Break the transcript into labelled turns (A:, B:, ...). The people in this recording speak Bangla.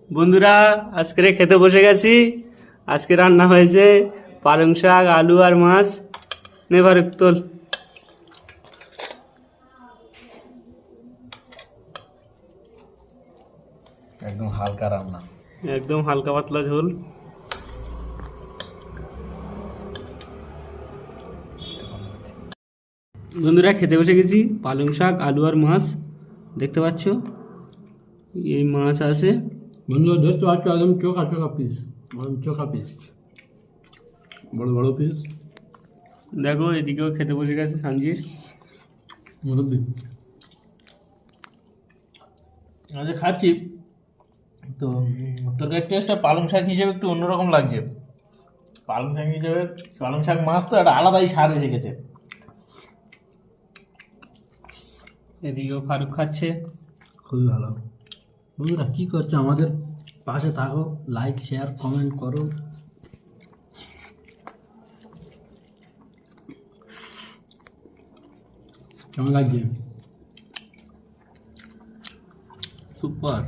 A: বন্ধুরা আজকে খেতে বসে গেছি। আজকে রান্না হয়েছে পালং শাক, আলু আর মাছ। নেবার তোল।
B: একদম হালকা রান্না।
A: একদম হালকা পাতলা ঝোল। বন্ধুরা খেতে বসে গেছি, পালং শাক, আলু আর মাছ দেখতে পাচ্ছ। এই মাছ আছে।
C: বন্ধু দেখতে পাচ্ছ একদম চোখা চোখা পিস, একদম চোখা পিস, বড় বড় পিস।
A: দেখো এদিকেও খেতে বসে গেছে সঞ্জির।
C: মুরব্বি
B: আজ খাচ্ছি তো তরকারির টেস্টটা পালং শাক হিসেবে একটু অন্যরকম লাগছে। পালং শাক হিসেবে পালং শাক মাছ তো একটা আলাদাই স্বাদ এসে গেছে।
A: এদিকেও ফারুক খাচ্ছে।
C: খুবই ভালো। বন্ধুরা কী করছো? আমাদের পাশে থাকো, লাইক শেয়ার কমেন্ট করো। কেমন লাগছে?
A: সুপার।